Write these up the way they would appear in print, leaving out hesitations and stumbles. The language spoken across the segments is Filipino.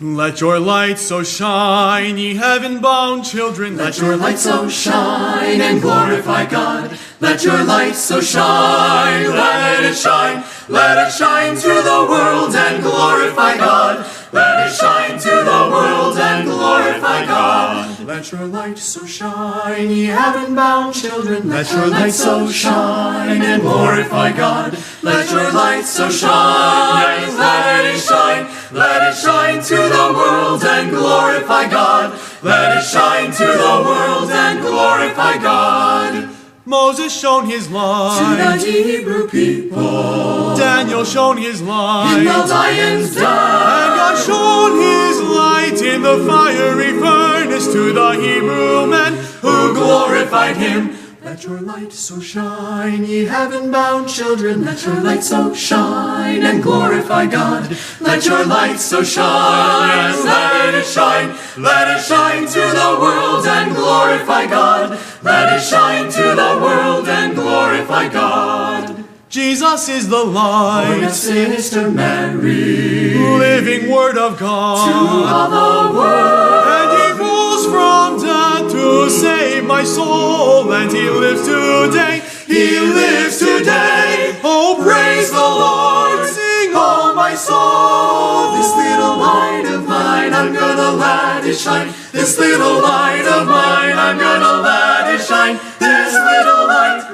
Let your light so shine, ye heaven-bound children. Let your light so shine and glorify God. Let your light so shine, let it shine. Let it shine to the world and glorify God. Let it shine to the world and glorify God. Let your light so shine, ye heaven-bound children. Let your light so shine and glorify God. Let your light so shine, let it shine. Let it shine to the world and glorify God. Let it shine to the world and glorify God. Moses shone his light To the Hebrew people, Daniel shone his light in the lion's den, and God shone his light in the fiery furnace to the Hebrew men who glorified him. Let your light so shine, ye heaven-bound children. Let your light so shine and glorify God. Let your light so shine, let it shine. Let it shine to the world and glorify God. Let it shine to the world and glorify God. Jesus is the Born light, of Sister Mary, living Word of to God, all the world. and he rose from death to save my soul, and he lives today. He lives today. Oh, Praise the Lord. Sing, Oh, my soul, this little light of mine, I'm gonna let it shine. This little light of mine, I'm gonna let it shine. This little light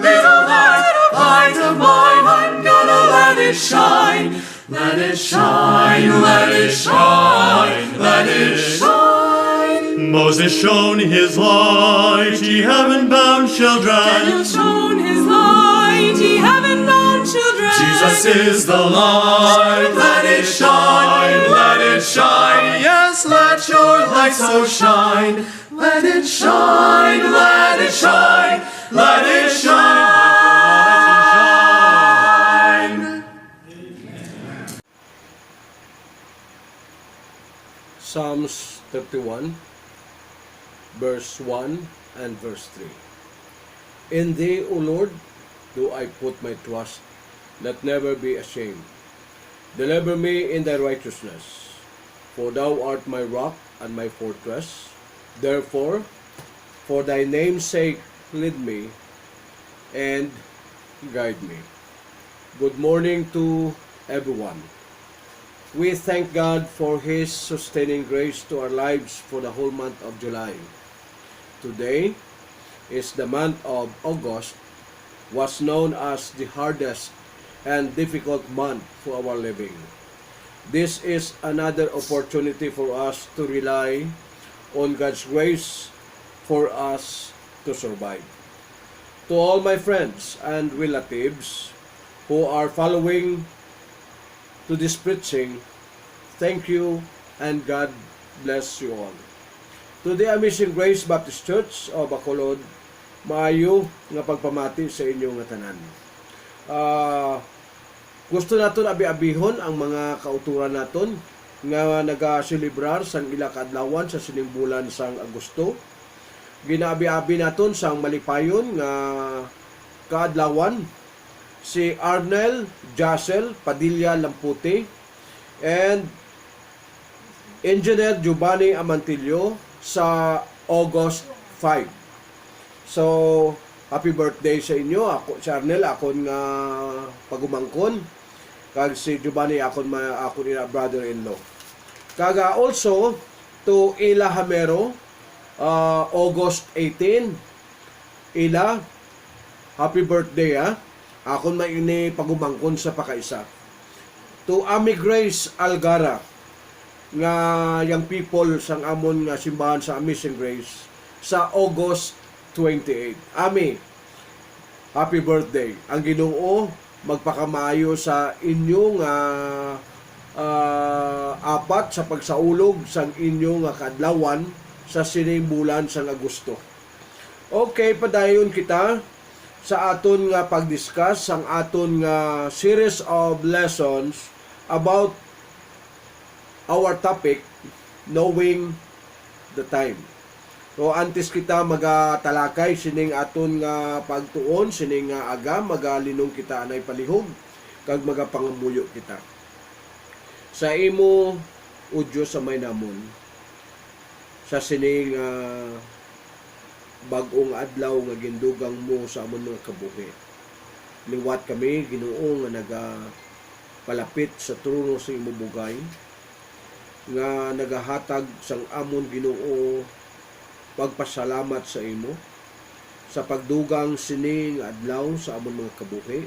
of mine, I'm gonna let it shine. Let it shine, let it shine, let it shine. Moses shone his light, ye heaven-bound children. Daniel shone his light, ye heaven-bound children. Jesus is the light, let it shine, let it shine. Yes, let your light so shine. Let it shine, let it shine, let it shine. Psalms 31, verse 1 and verse 3. In thee, O Lord, do I put my trust, let never be ashamed. Deliver me in thy righteousness, for thou art my rock and my fortress. Therefore, for thy name's sake, lead me and guide me. Good morning to everyone. We thank God for His sustaining grace to our lives for the whole month of July. Today is the month of August, was known as the hardest and difficult month for our living. This is another opportunity for us to rely on God's grace for us to survive. To all my friends and relatives who are following to this preaching, thank you and God bless you all. To the Amazing Grace Baptist Church o Bacolod, maayo nga pagpamati sa inyo nga tanan. Gusto naton abi-abihon ang mga kauturan naton nga naga-celebrar sang ila kaadlawan sa sining bulan sang Agosto. Ginaabi-abi naton sang malipayon nga kaadlawan si Arnel Jacel Padilla Lamputi and Engineer Giovanni Amantillo sa August 5. So, happy birthday sa inyo. Ako, si Arnel, akon nga pagumangkon. Kag si Giovanni, akon ina brother-in-law. Kaga also, to Ila Hamero, August 18. Ila, happy birthday ha. Akon maini pagumangkon sa pakaisa. To Ami Grace Algara, nga young people sang amon nga simbahan sa Amazing Grace sa August 28. Ami, happy birthday. Ang Ginoo magpakamaayo sa inyong apat sa pagsaulog sang inyong kaadlawan sa sining bulan sang Agosto. Okay, padayon kita sa aton nga pag-discuss ang aton nga series of lessons about our topic, knowing the time. So antes kita magatalakay sining aton nga pagtuon, sining nga aga magalinong kita anay palihog kag magapangamuyo kita. Sa imo o Diyos sa may namon, sa sining bag-ong adlaw nga gindugang mo sa amon mga kabuhi. Liwat kami, Ginoo, nga palapit sa trono sa imo bugay, nga nagahatag sang amon, Ginoo, pagpasalamat sa imo sa pagdugang sining adlaw sa amon mga kabuhi,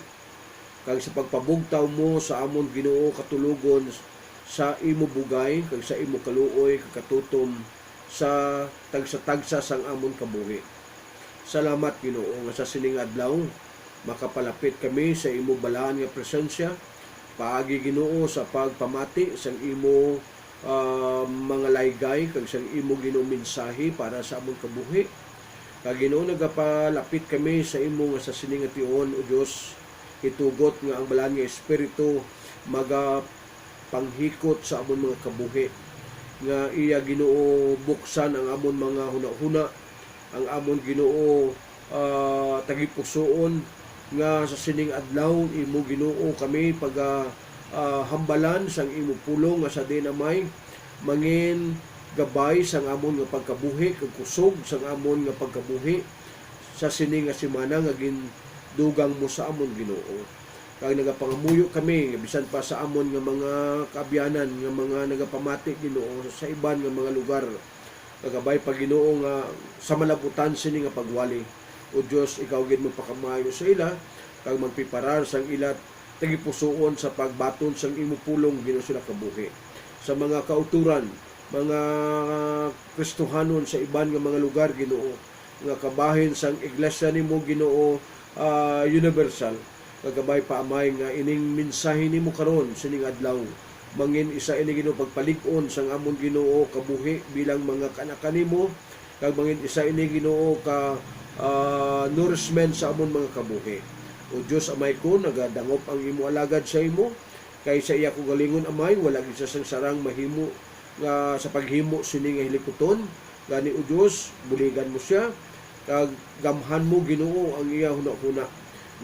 kag sa pagpabugtaw mo sa amon, Ginoo, katulugon sa imo bugay, kag sa imo kaluoy, kag katutom sa tagsa-tagsa sang amon kabuhi. Salamat, Ginoo, nga sa sining adlaw makapalapit kami sa imo balaan nga presensya, paagi, Ginoo, sa pagpamati sang imo mga laygay, kag sang imo, Ginoo, mensahe para sa amon kabuhi. Kag, Ginoo, nagapalapit kami sa imo nga sa sining ation, o Dios, itugot nga ang balaan nga espiritu panghikot sa amon mga kabuhi, nga iya, Ginoo, buksan ang amon mga huna-huna, ang amon, Ginoo, tagipusoon, nga sa sining adlaw imo, Ginoo, kami hambalan sang imo pulong nga sa dinamay mangin gabay sang amon nga pagkabuhi, kag kusog sang amon nga pagkabuhi sa sining nga semana nga gindugang mo sa amon, Ginoo. Kag nagapangamuyo kami bisan pa sa amon nga mga kaabyanan nga mga nagapamati, Ginoo, sa iban nga mga lugar, kagabay pa, Ginoo, nga sa malabutan sini nga pagwali. O Dios, ikaw gid mo pakamayo sa ila, kag magpiparar sang ila tagipusoon sa pagbaton sang imo pulong, Ginoo, sila kabuhi. Sa mga kauturan, mga Kristohanon sa iban nga mga lugar, Ginoo, nga kabahin sang iglesia nimo, Ginoo, universal, kagabay pa, Amay, nga ining mensahe nimo karon sining adlaw mangin isa ini, Ginoo, pagpalig-on sang amon, Ginoo, kabuhi bilang mga kanak nimo, kag mangin isa ini, Ginoo, ka nourishment sa amon mga kabuhi. O Dios, Amay ko, nagadangop ang imo alagad sa imo, kay sa iya ko galingon, Amay, wala gid sa sarang mahimo nga sa paghimo sini nga hilikuton, gani, o Dios, buligan mo siya, kag gamhan mo, Ginoo, ang iya huna-huna,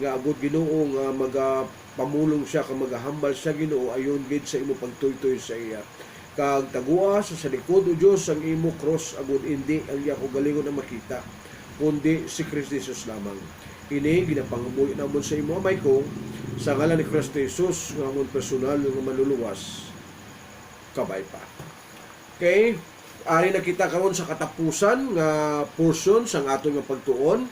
nga agud, Ginoo, nga magapamulong siya, kag magahambal siya, Ginoo, ayon gid sa imo pagtuytoy sa iya, kag tagua sa likod, o Dios, ang imo cross, agud hindi ang iya ko galingon na makita, kundi si Kristo Jesus lamang. Ini ginapangamuyo namon sa imo, Amay ko, sa ngalan ni Kristo Jesus, nga amon personal nga manluluwas, kabay pa. Okay, ari na kita karon sa katapusan nga portion sang aton nga pagtuon,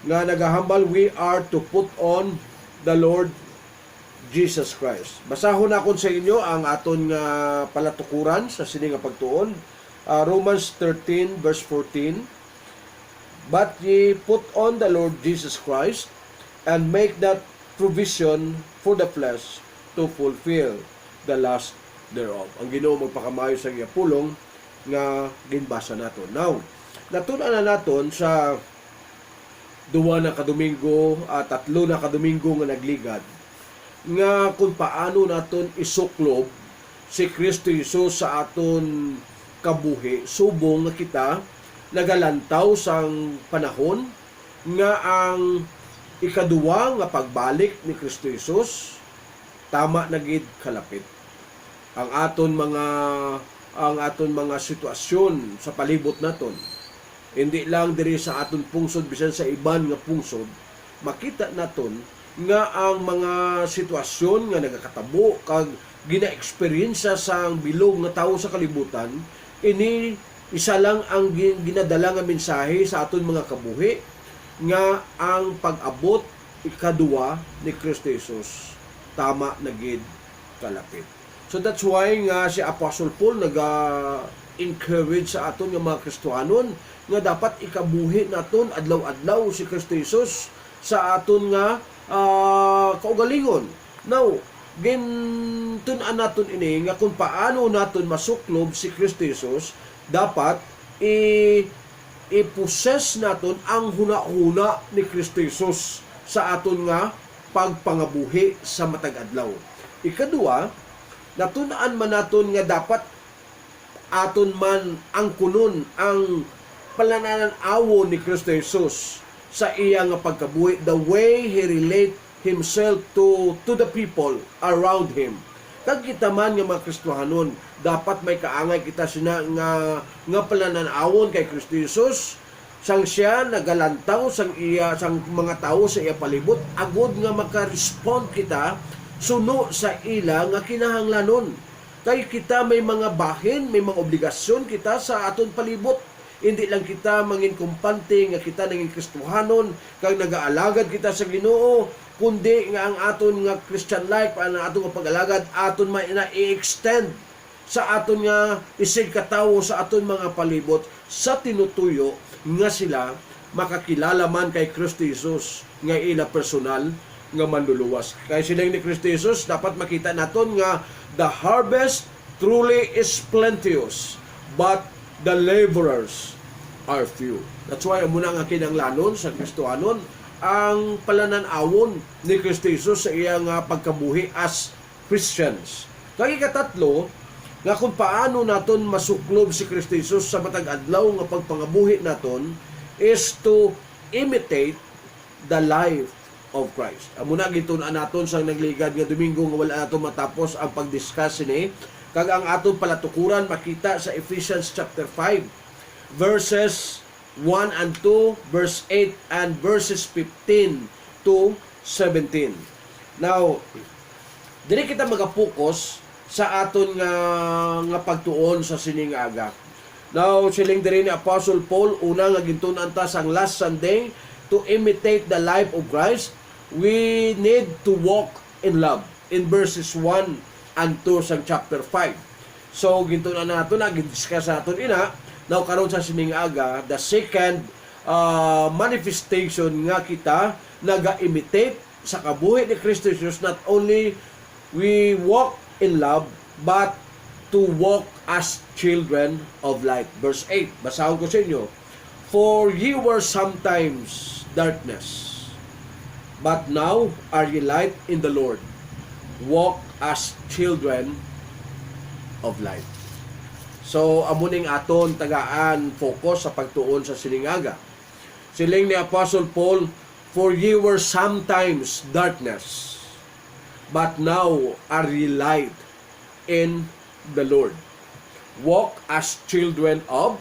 nga nagahambal, we are to put on the Lord Jesus Christ. Basahon akon sa inyo ang aton nga palatukuran sa sini nga pagtuon, Romans 13 verse 14. But ye put on the Lord Jesus Christ, and make that provision for the flesh to fulfill the lust thereof. Ang Ginoo magpakamayo sa iya pulong nga ginbasa naton. Now, natun-an na naton sa 2 na kadomingo at 3 na kadomingo nga nagligad, nga kung paano naton isuklob si Kristo Jesus sa aton kabuhi, subong nga kita nagalantaw sang panahon nga ang ikaduwa nga pagbalik ni Kristo Jesus tama na gid kalapit. Ang aton mga sitwasyon sa palibot naton, hindi lang diri sa aton pungsod, bisan sa iban nga pungsod, makita naton nga ang mga sitwasyon nga nagakatabo kag gina-experience sa bilog nga tawo sa kalibutan, ini isa lang ang ginadala nga mensahe sa aton mga kabuhi, nga ang pag-abot ikaduwa ni Kristo Jesus tama na gid kalapit. So that's why nga si Apostle Paul naga-encourage sa aton nga mga Kristohanon nga dapat ikabuhi naton adlaw-adlaw si Kristo Jesus sa aton nga kaugalingon. Now, tun-an naton ini nga kung paano naton masuklob si Kristo Jesus, dapat i-possess naton ang huna-huna ni Kristo Jesus sa aton nga pagpangabuhi sa matag adlaw. Ikaduha, natun-an man naton nga dapat aton man ang kunon ang pananaw ni Kristo Jesus sa iya nga pagkabuhi, the way he relate himself to the people around him. Kag kita man nga mga Kristohanon, dapat may kaangay kita sina nga palananawon kay Kristo Jesus, sang siya nagalantaw sang mga tao sa iya palibot, agud nga maka-respond kita suno sa ila nga kinahanglanon. Kay kita may mga bahin, may mga obligasyon kita sa aton palibot. Hindi lang kita mangin kumpante nga kita naging Kristohanon kag nagaalagad kita sa Ginoo, kundi nga ang aton nga Christian life, ang aton nga pag-alagad, aton i-extend sa aton nga isig katawo sa aton mga palibot sa tinutuyo nga sila makakilala man kay Kristo Jesus nga ila personal nga manluluwas. Kay silang ni Kristo Jesus, dapat makita naton nga the harvest truly is plenteous, but the laborers are few. That's why muna nga kinanglanon sa Kristohanon ang palananawon ni Kristo Jesus sa iyang pagkabuhi as Christians. Kaya ikatatlo, nga kung paano naton masuklob si Kristo Jesus sa matag adlaw nga pagpangabuhi naton is to imitate the life of Christ. Amo na gitun-an naton sang nagligad nga Domingo nga wala naton matapos ang pagdiscuss ni kag ang aton palatukuran makita sa Ephesians chapter 5 verses 1 and 2, verse 8 and verses 15 to 17. Now, dili kita magapokus sa aton nga pagtuon sa sining aga. Now, siling diri ni Apostle Paul, una nga gintun-an ta sang last Sunday, to imitate the life of Christ, we need to walk in love. In verses 1 and 2 sang chapter 5. So, gintun-an nato na, gidiscuss naton ina. Now, karon sa sining aga, the second manifestation nga kita naga-imitate sa kabuhi ni Kristo Jesus, not only we walk in love, but to walk as children of light. Verse 8, basahon ko sa inyo. For ye were sometimes darkness, but now are ye light in the Lord. Walk as children of light. So, amuning aton tagaan focus sa pagtuon sa siningaga. Siling ni Apostle Paul, for ye were sometimes darkness, but now are ye light in the Lord. Walk as children of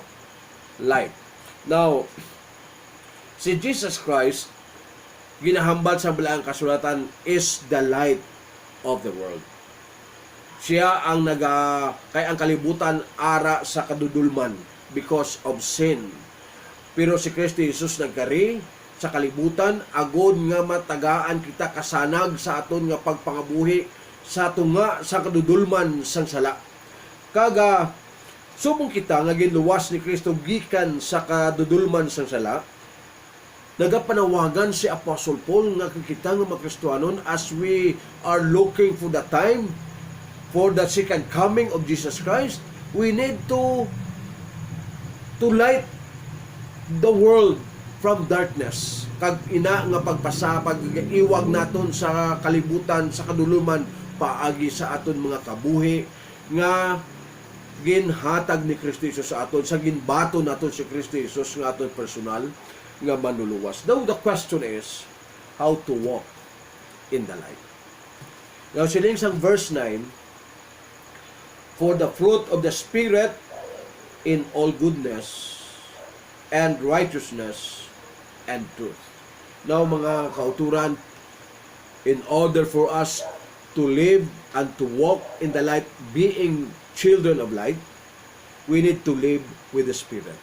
light. Now, si Jesus Christ, ginahambal sa balaang kasulatan, is the light of the world. Siya ang kay ang kalibutan ara sa kadudulman because of sin. Pero si Kristo Jesus nagkari sa kalibutan agod nga matagaan kita kasanag sa aton nga pagpangabuhi sa tunga sa kadudulman sang sala. Kaga subong kita nga ginluwas ni Kristo gikan sa kadudulman sang sala. Nagapanawagan si Apostle Paul nga kita nga mga Kristohanon as we are looking for the time for the second coming of Jesus Christ, we need to light the world from darkness. Kag ina nga pag-iwag naton sa kalibutan, sa kaduluman, paagi sa aton mga kabuhi nga ginhatag ni Kristo Jesus sa aton, sa ginbato naton si Kristo Jesus nga aton personal nga manluluwas. Now the question is how to walk in the light. Now siling sang verse 9, for the fruit of the Spirit in all goodness and righteousness and truth. Now mga kauturan, in order for us to live and to walk in the light, being children of light, we need to live with the Spirit.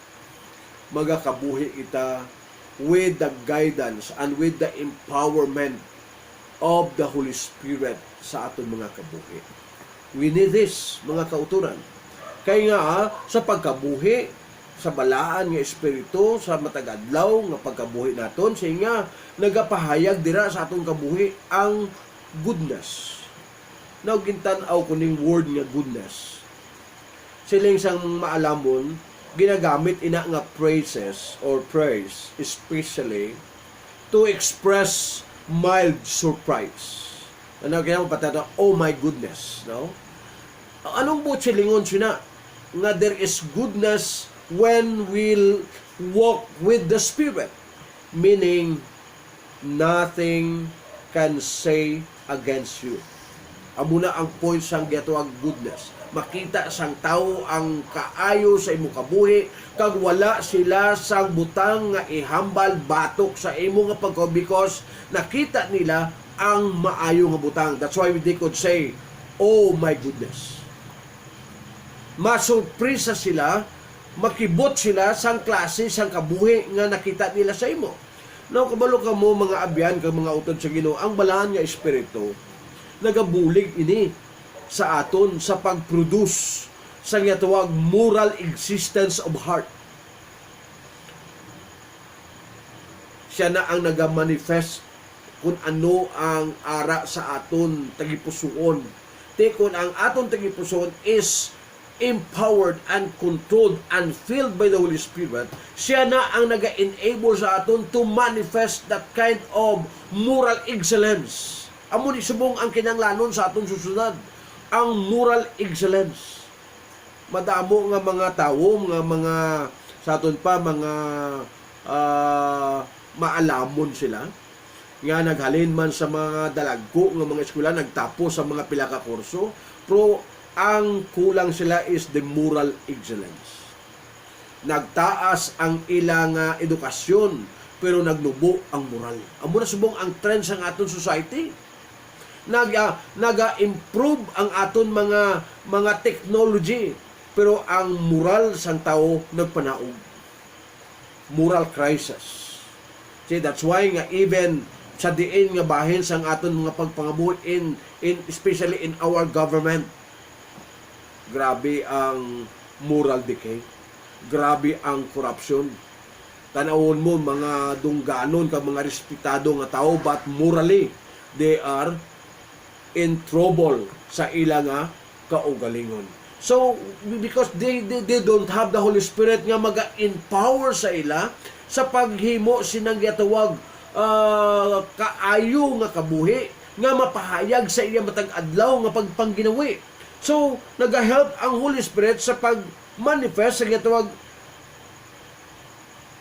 Magakabuhi kita with the guidance and with the empowerment of the Holy Spirit sa aton mga kabuhi. We need this, mga kauturan. Kaya nga, sa pagkabuhi, sa balaan nga espiritu, sa matagadlaw nga pagkabuhi naton, siya nga nagapahayag dira sa atong kabuhi ang goodness. Now, gintanaw ko ning word nga goodness. Siling sang maalamon, ginagamit ina nga praises or praise, especially to express mild surprise. Ano kaya mo patata, oh my goodness, no? Anong buot silingon siya nga there is goodness when we'll walk with the Spirit, meaning nothing can say against you. Amo na ang point sang giyatawag goodness. Makita sang tao ang kaayo sa imo kabuhi, kag wala sila sang butang nga ihambal batok sa imo nga pagkaw, because nakita nila ang maayo nga butang. That's why they could say, oh my goodness. Masurpresa sila, makibot sila sang klase, sang kabuhi nga nakita nila sa imo. Now, kabalo ka mo mga abyan, kag mga utod sa Ginoo, ang balahan nga espiritu, nagabulig ini sa aton sa pag-produce sa giyatawag moral existence of heart. Siya na ang nagamanifest kung ano ang ara sa aton tagipusoon. Kung ang aton tagipusoon is empowered and controlled and filled by the Holy Spirit, siya na ang naga-enable sa aton to manifest that kind of moral excellence. Amo ni subong ang kinanglanon sa aton susunod, ang moral excellence. Madamo nga mga tawo, mga sa aton pa mga maalamon sila nga naghalin man sa mga dalagko nga mga eskwela, nagtapos sa mga pila ka kurso, pero ang kulang sila is the moral excellence. Nagtaas ang ilang edukasyon, pero naglubo ang moral. Amo na subong ang trend sa aton society. Naga-improve ang aton mga technology, pero ang moral sang tao nagpanaog. Moral crisis. See, that's why nga even sa diin nga bahin sang aton mga pagpangabuhi in especially in our government, grabe ang moral decay, grabe ang corruption. Tanawon mo mga dungganon ka mga respetado nga tao, but morally they are in trouble sa ilang kaugalingon. So, because they don't have the Holy Spirit nga maga-empower sa ila sa paghimo sinang gitawag kaayo nga kabuhi nga mapahayag sa iya matag adlaw nga pagpangginawi. So, nag-help ang Holy Spirit sa pag-manifest sa gitawag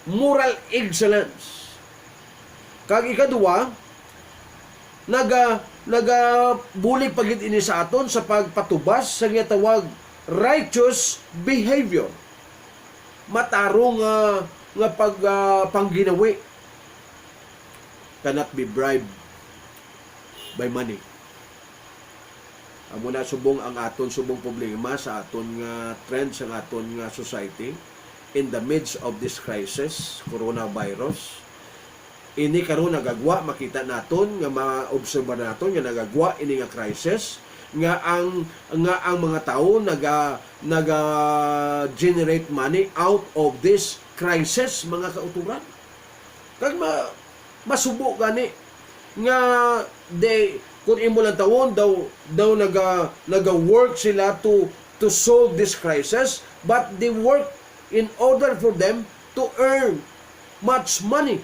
moral excellence. Kag ikaduwa, bulig pagid ini sa aton sa pagpatubas sa gitawag righteous behavior. Matarong nga pangginawi cannot be bribed by money. Amo na subong ang aton subong problema sa aton nga trend sa aton nga society in the midst of this crisis, coronavirus. Ini karon nagagwa, makita naton nga maobserba naton nga nagagwa ini nga crisis nga ang mga tao naga generate money out of this crisis, mga kauturan. Kag masubo gani nga kung imo lang tawon daw naga-work sila to solve this crisis, but they work in order for them to earn much money.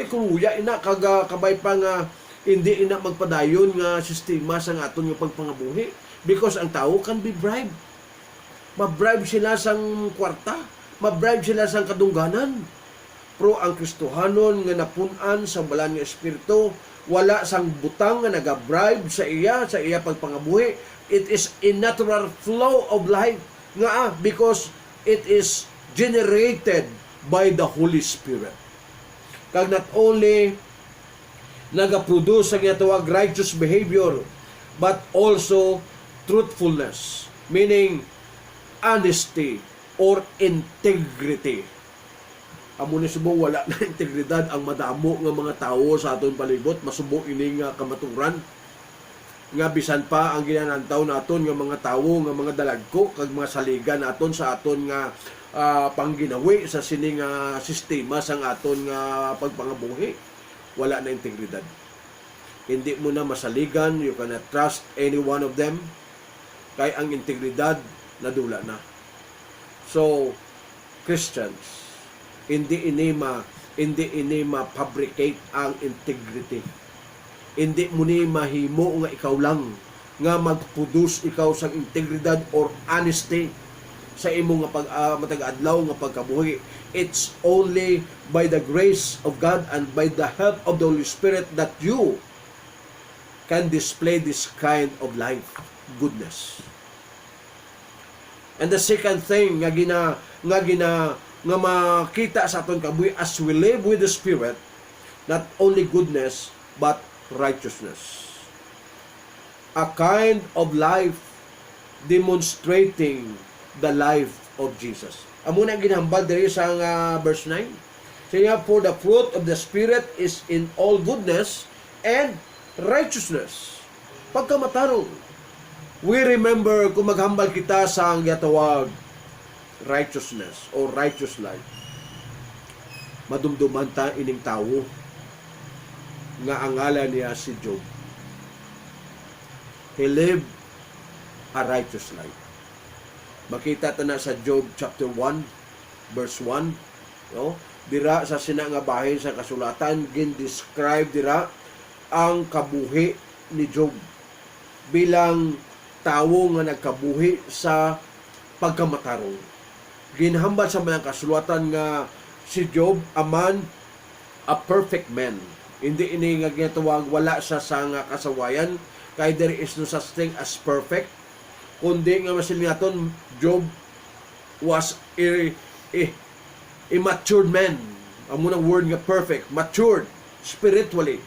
Kung uya ina kabay pa nga hindi ina magpadayon nga sistema sa aton nga pagpangabuhi, because ang tao can be bribed. Ma-bribe sila sang kwarta, ma-bribe sila sang kadungganan. Pero ang Kristohanon nga napun-an sa balan nga espiritu, wala sang butang nga naga-bribe sa iya pagpangabuhi. It is a natural flow of life nga because it is generated by the Holy Spirit. Kag not only nagaproduce ang gitawag righteous behavior, but also truthfulness, meaning honesty or integrity. Amo ni subong wala na integridad ang madamo nga mga tawo sa aton palibot, masubo ini nga kamaturan nga bisan pa ang ginanantaw naton nga mga tawo nga mga dalagko kag mga saligan naton sa aton nga pangginawi sa sining sistema sang aton nga pagpangabuhi, wala na integridad. Hindi mo na masaligan, you cannot trust any one of them, kay ang integridad nadula na. So Christians, hindi ini ma-fabricate ang integrity. Hindi mo ni mahimo nga ikaw lang nga mag-produce ikaw sang integridad or honesty sa imo nga matag-adlaw nga pagkabuhi. It's only by the grace of God and by the help of the Holy Spirit that you can display this kind of life, goodness. And the second thing nga makita sa aton kabuhi as we live with the Spirit, not only goodness but righteousness. A kind of life demonstrating the life of Jesus. Amo na ginhambal diri sa verse 9. Siya, for the fruit of the Spirit is in all goodness and righteousness. Pagkamatarong, we remember kung maghambal kita sa ang gatawag righteousness or righteous life. Madumduman ta ining tawo nga ang ngalan niya si Job. He lived a righteous life. Makita ta na sa Job chapter 1 verse 1, no? Dira sa sina nga bahin sa kasulatan gin-describe dira ang kabuhi ni Job bilang tawo nga nagkabuhi sa pagkamatarong. Ginhambal sa mga kasulatan nga si Job, a man, a perfect man. Hindi ini nga ginatawag wala siya sa nga kasawayan, kay there is no such thing as perfect. Kundi nga masilinaton, Job was a matured man. Ang munang word nga perfect, matured spiritually.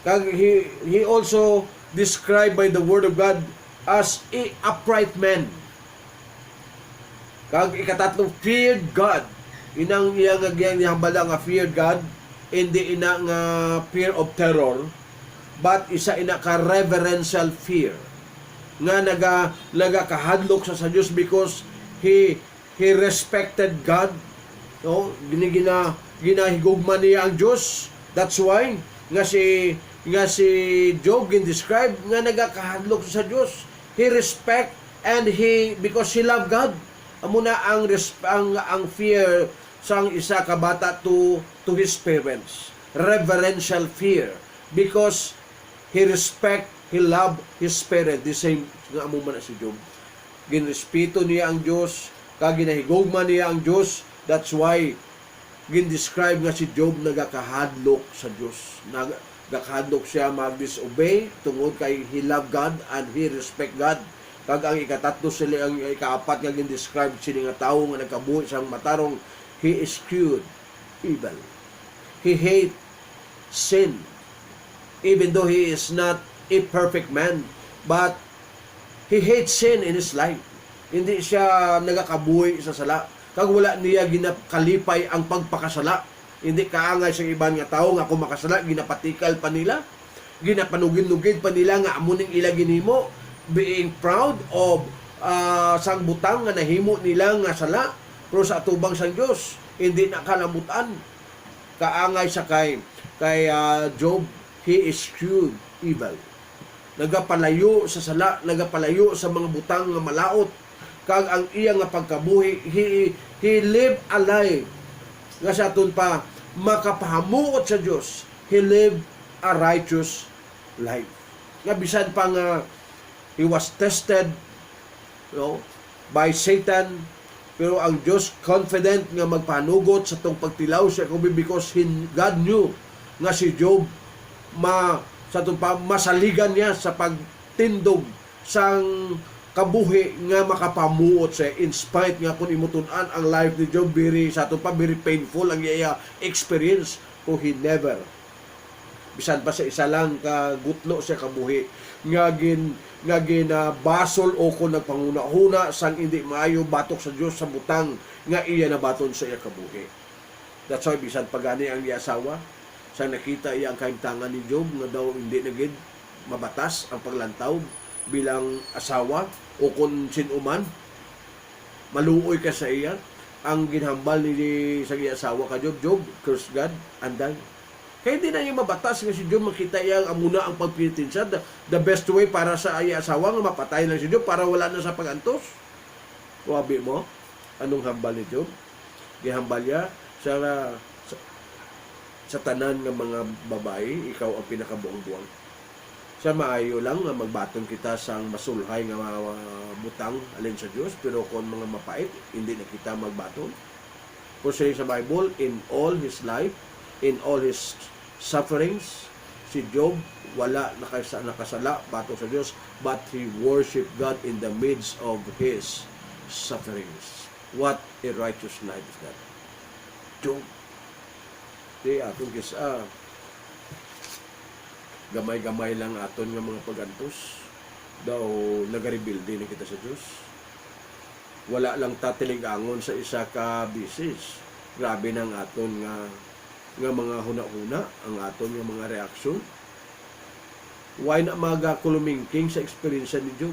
Kag he also described by the word of God as a upright man. Kag ikatatlo, feared God. Inang iya nga gihambala nga feared God, hindi ina nga fear of terror, but isa ina ka reverential fear. Nga nagakahadlok sa Diyos because he respected God. No, ginahigugman niya ang Diyos. That's why nga si Job gin-describe nga nagakahadlok sa Diyos. He respect and because he love God. Amo na ang fear sang isa ka bata to his parents. Reverential fear because he respect, he love his parents. The same nga amo man si Job. Ginrespeto niya ang Diyos, kag ginahigugman niya ang Diyos. That's why gin-describe nga si Job nagakahadlok sa Diyos. Nagakahadlok siya mag-disobey tungod kay he love God and he respect God. Kag ang ikatatlo sila, ang ikaapat nga gin-describe sila nga tao nga nagkabuhi sang matarong, he eschewed evil. He hate sin. Even though he is not a perfect man, but he hates sin in his life. Hindi siya nagakabuhi sa sala. Kag wala niya ginakalipay ang pagpakasala. Hindi kaangay sa iban nga tao nga kung makasala, ginapatikal pa nila, ginapanugid-nugid pa nila nga amuning ila ginimo, being proud of sang butang nga nahimo nila nga sala, pero sa atubang sang Dios hindi nakalamutan. Kaangay sa kay Job, he eschewed evil. Nagapalayo sa sala, nagapalayo sa mga butang nga malaot. Kag ang iya nga pagkabuhi, he lived a life nga sa aton pa makapahamuot sa Dios. He lived a righteous life. Nga bisan pa nga he was tested, by Satan, pero ang Diyos confident nga magpanugot sa tong pagtilaw siya because God knew nga si Job sa tong masaligan niya sa pagtindog sang kabuhi nga makapamuot siya in spite nga kung imutunan ang life ni Job very painful ang iya experience, so he never bisan pa sa isa lang ka gutlo siya kabuhi nga basol o kung nagpanguna-huna sang hindi maayo batok sa Dios sa butang nga iya nabaton sa iya kabuhi. That's why bisan pagani ang iya asawa sang nakita iya ang kahimtangan ni Job nga daw hindi na gid mabatas ang paglantaw bilang asawa o kung sinuman maluoy ka sa iya, ang ginhambal ni sa iya asawa ka Job, curse God and die. Kaya hindi na yung mabatas nga si Job, makita iyang amuna ang pagpilitin siya. The best way para sa iya asawa nga mapatay lang si Job para wala na sa pagantos. Wabi mo, anong hambal ni Job? Gihambal niya sa tanan ng mga babae, ikaw ang pinakabuang-buang. Sa maayo lang nga magbaton kita sang masulhay nga butang alin sa Dios, pero kung mga mapait, hindi na kita magbaton. Kung sa Bible, in all his life, in all his sufferings, Si Job, wala nakasala batok sa Diyos, but he worshiped God in the midst of his sufferings. What a righteous life is that. Job. Di atong kisa, gamay-gamay lang aton nga mga pagantos. Daw nagarebuilde na kita sa Diyos. Wala lang tatiligangon sa isa ka bisis. Grabe nang aton nga mga huna-huna, ang aton nga mga reaksyon. Why na magakulumingking sa experience ni Job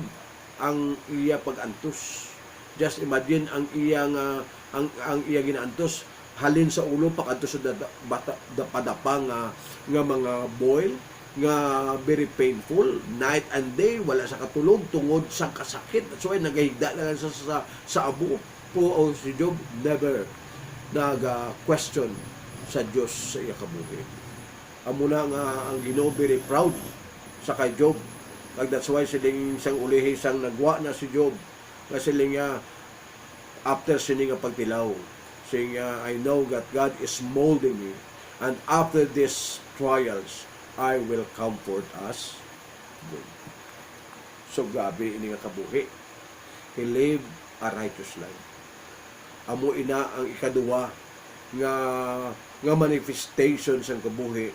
ang iya pagantos. Just imagine ang iya ginaantos halin sa ulo pakantos sa padapa nga mga boil nga very painful night and day, wala sa katulog tungod sa kasakit. So ay nagahigda lang sa abo. O si Job never nag-question sa Diyos sa iya kabuhi. Amo na nga ang Ginoo very proud sa kay Job. That's why siling sang ulihi sang nagwa na si Job. Nga siling after sining nga pagtilaw. Saying, I know that God is molding me, and after these trials, I will comfort us. So grabe ini nga kabuhi. He lived a righteous life. Amo ina ang ikaduwa nga manifestation sang kabuhi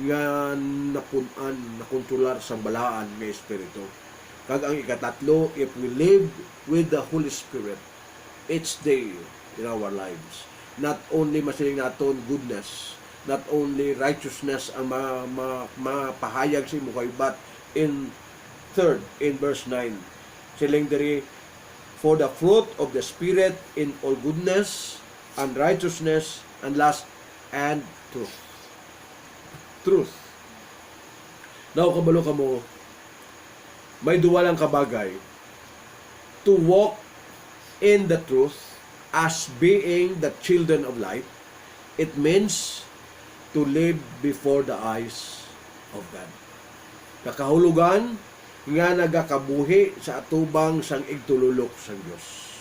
nga napunan, nakontrolar sang balaan nga espiritu. Kag ang ikatatlo, if we live with the Holy Spirit each day in our lives, not only masiling naton goodness, not only righteousness ang mapahayag si Mukhay, but in verse 9, siling diri, for the fruit of the Spirit in all goodness and righteousness, and last, and truth. Truth. Now, kabalo ka mo, may duwalang kabagay to walk in the truth as being the children of light. It means to live before the eyes of God. Kakahulugan nga nagakabuhi sa atubang sang igtululok sang Dios.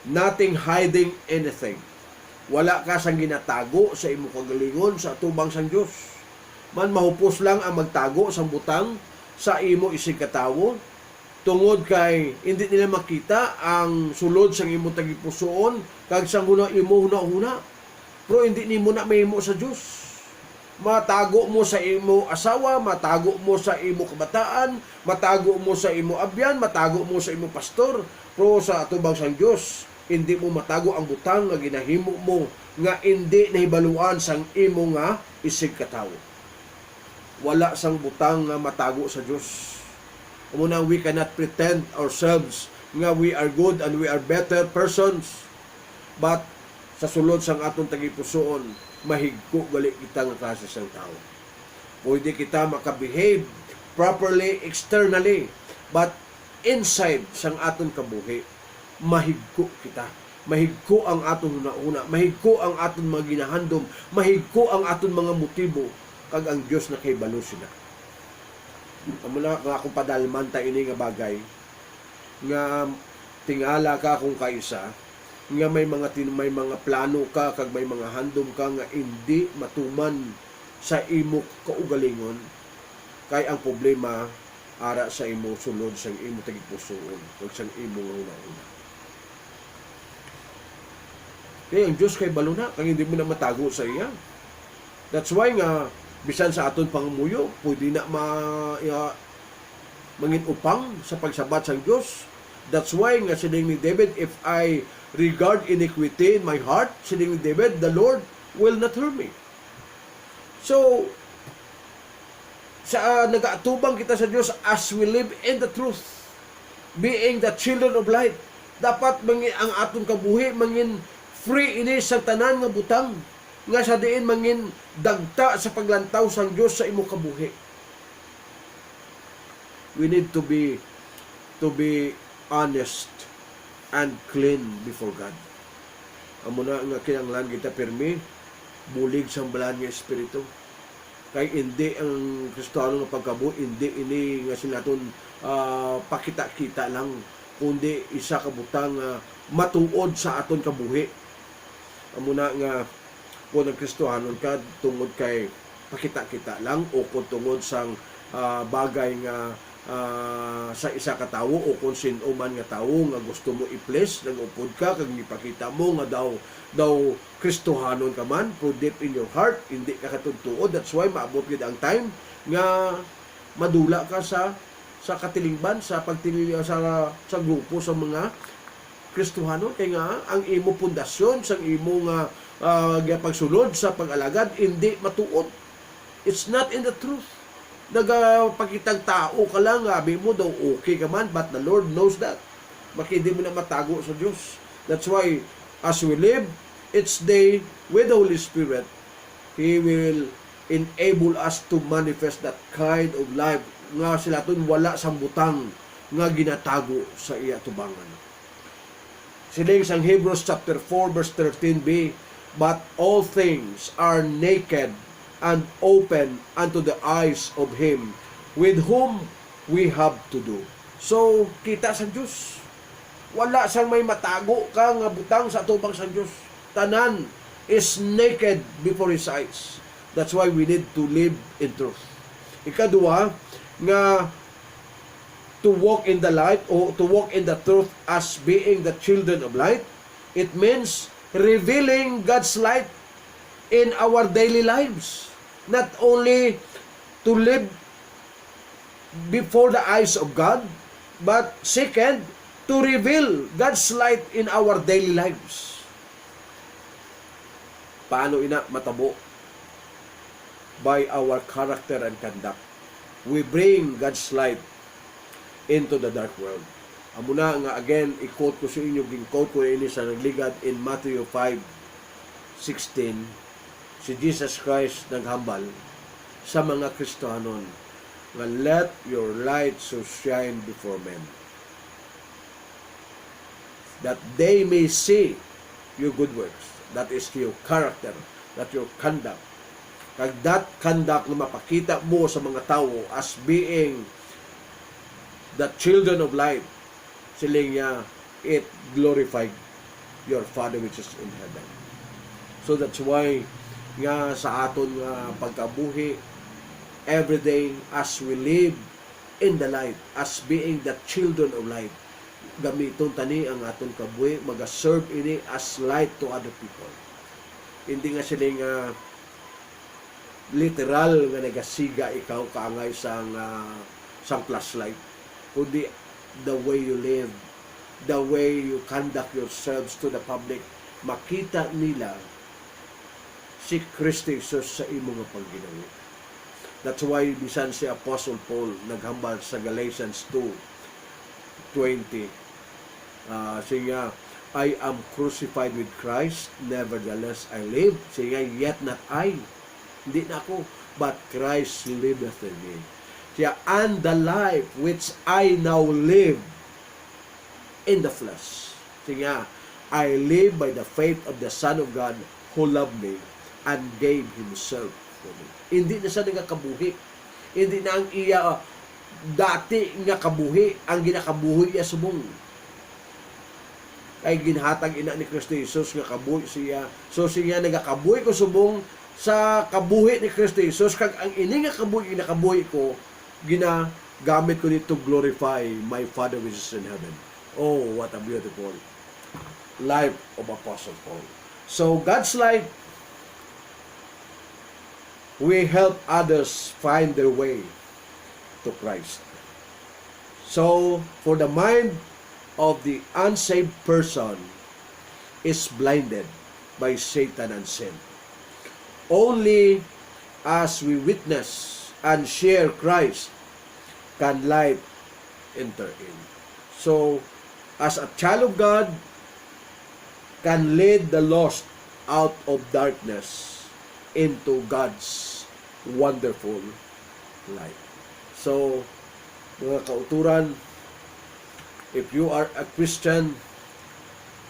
Nothing hiding anything. Wala ka sang ginatago sa imo kagalingon sa atubang sang Dios. Man mahupos lang ang magtago sang butang sa imo isig katawo tungod kay hindi nila makita ang sulod sang imo tagipusoon kag sang imo huna-huna. Pero hindi nimo na mahimo sa Dios. Matago mo sa imo asawa, matago mo sa imo kabataan, matago mo sa imo abyan, matago mo sa imo pastor. Pero sa atubang sang Dios, hindi mo matago ang butang nga ginahimo mo nga hindi nahibaluan sang imo nga isig katawo. Wala sang butang nga matago sa Dios. Muna, we cannot pretend ourselves nga we are good and we are better persons. But sa sulod sang atong tagipusoon, mahigko gali kita nga klase sang tao. Pwede kita makabehave properly externally, but inside sang atong kabuhi, mahigko kita. Mahigko ang atong una-una, mahigko ang atong mga ginahandom, mahigko ang atong mga motibo, kag ang Dios na kay balo sila. Amuna nga akong padalman ta ini nga bagay nga tingala ka kung kaisa nga may mga plano ka kag may mga handom ka nga hindi matuman sa imo kaugalingon, kay ang problema ara sa imo sulod sang imo tagipusoon ug sang imo una-una. Kaya ang Diyos kay balo na kang hindi mo na matago sa iya. That's why nga bisan sa aton pangamuyo pwede na mangin upang sa pagsabat sang Diyos. That's why nga sining ni David, if I regard iniquity in my heart, sining ni David, the Lord will not hurt me. So sa nagaatubang kita sa Diyos as we live in the truth, being the children of light, dapat ang aton kabuhi mangin free ini sa tanan nga butang nga sa diin mangin dagta sa paglantaw sang Dios sa imo kabuhi. We need to be honest and clean before God. Amo na nga kinahanglan kita pirmi bulig sang balaan nga espiritu. Kay hindi ang Kristiyano nga pagkabuhi, hindi ini nga sinaton pakita-kita lang, kundi isa ka butang matuod sa aton kabuhi. Amo na nga kung nagkristohanon ka tungod kay pakita-kita lang o kung tungod sang bagay nga sa isa ka tawo o kung sino man nga tawo nga gusto mo i-please, nag-upod ka kag ipakita mo nga daw Kristohanon ka man, for deep in your heart hindi ka katugtuod. That's why maabot gid ang time nga madula ka sa katilingban, sa pagtilingban sa grupo sa mga Kristohanon, kay nga ang imo pundasyon sa imo nga pagsulod sa pag-alagad hindi matuod. It's not in the truth. Nagapakitang tao ka lang, abi mo daw okay ka man, but the Lord knows that. Makindi mo na matago sa Diyos. That's why as we live each day with the Holy Spirit, He will enable us to manifest that kind of life nga sila tun wala sang butang nga ginatago sa iya tubangan. Siling sang Hebrews chapter 4 verse 13b, but all things are naked and open unto the eyes of Him with whom we have to do. So, kita sa Diyos. Wala sang may matago ka nga butang sa tubang sa Diyos. Tanan is naked before His eyes. That's why we need to live in truth. Ikaduha, nga to walk in the light or to walk in the truth as being the children of light, it means revealing God's light in our daily lives. Not only to live before the eyes of God, but second, to reveal God's light in our daily lives. Paano ina matabo? By our character and conduct. We bring God's light into the dark world. Amo na nga again, i-quote ko sa inyo, ging-quote ko ini sa nagligad in Matthew 5:16. Si Jesus Christ naghambal sa mga Kristohanon nga let your light so shine before men, that they may see your good works. That is your character, that your conduct. Kag that conduct na mapakita mo sa mga tao as being the children of light, siling niya, it glorified your Father which is in heaven. So that's why nga sa aton nga pagkabuhi every day as we live in the light, as being the children of light, gamiton tani ang aton kabuhi, maga-serve ini as light to other people. Hindi nga siling literal nga nagasiga ikaw kaangay sang flashlight, kundi the way you live, the way you conduct yourselves to the public, makita nila si Kristo Jesus sa imo nga pagginawi. That's why bisan si Apostle Paul naghambal sa Galatians 2:20, siya, I am crucified with Christ, nevertheless I live. Siya, yet not I, hindi na ako, but Christ liveth in me. Siya, and the life which I now live in the flesh. Siya, I live by the faith of the Son of God who loved me and gave Himself for me. Hindi na siya nagakabuhi. Hindi na ang iya dati nga kabuhi, ang ginakabuhi niya subong. Ay ginhatag ina ni Kristo Jesus nga kabuhi siya. So siya nagakabuhi ko subong sa kabuhi ni Kristo Jesus, kag ang ini nga kabuhi ginakabuhi ko, ginagamit ko nito to glorify my Father which is in heaven. Oh, what a beautiful life of Apostle Paul. So God's light, we help others find their way to Christ. So, for the mind of the unsaved person is blinded by Satan and sin. Only as we witness and share Christ can light enter in. So, as a child of God, can lead the lost out of darkness into God's wonderful light. So, mga kauturan, if you are a Christian,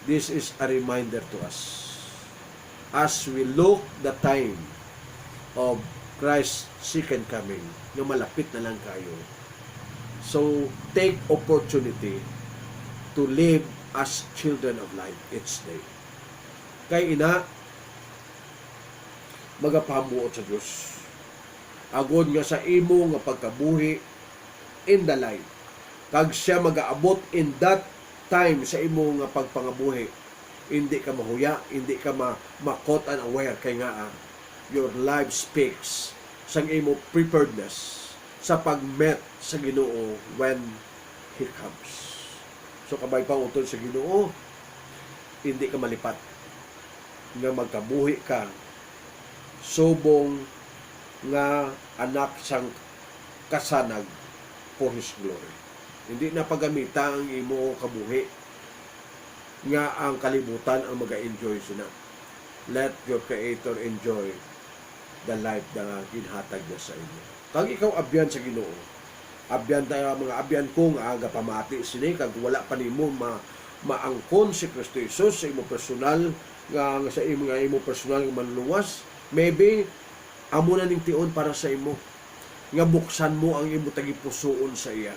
this is a reminder to us. As we look the time of Christ's second coming, na malapit na lang kayo. So, take opportunity to live as children of light each day. Kay ina, magapahamuot sa Diyos. agod nga sa imo nga pagkabuhi in the life. Kag siya magaabot in that time sa imo nga pagpangabuhi, hindi ka mahuya, hindi ka ma-caught unaware kay nga your life speaks sang imo preparedness sa pagmet sa Ginoo when He comes. So kabay pang utol sa Ginoo, hindi ka malipat nga magkabuhi ka subong nga anak sang kasanag for His glory. Hindi na pagamita ang imo kabuhi nga ang kalibutan ang maga-enjoy sina. Let your Creator enjoy the life na ginhatag niya sa inyo. Kag ikaw abyan sa Ginoo, abyan tayo mga abyan kong aga pamati sini kag wala pa nimo maangkon si Kristo Jesus sa imo personal nga sa imo personal nga manluwas, maybe amo na ning tion para sa imo nga buksan mo ang imo tagipusoon sa iya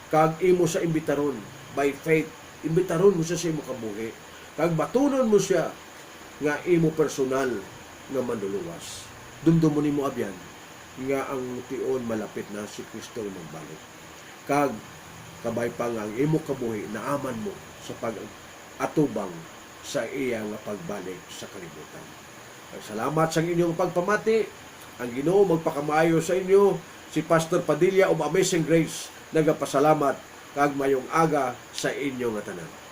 kag imo sa imbitaron by faith, imbitaron mo siya sa imo kabuhi kag batunon mo siya nga imo personal nga manluluwas. Dumdum mo nimo abyan nga ang tion malapit na si Kristo magbalik. Kag kabay pa nga ang imo kabuhi naaman mo sa pag-atubang sa iya nga pagbalik sa kalibutan. Salamat sa inyong pagpamati. Ang Ginoo magpakamaayo sa inyo. Si Pastor Padilla of Amazing Grace nagapasalamat kag mayong aga sa inyong tanan.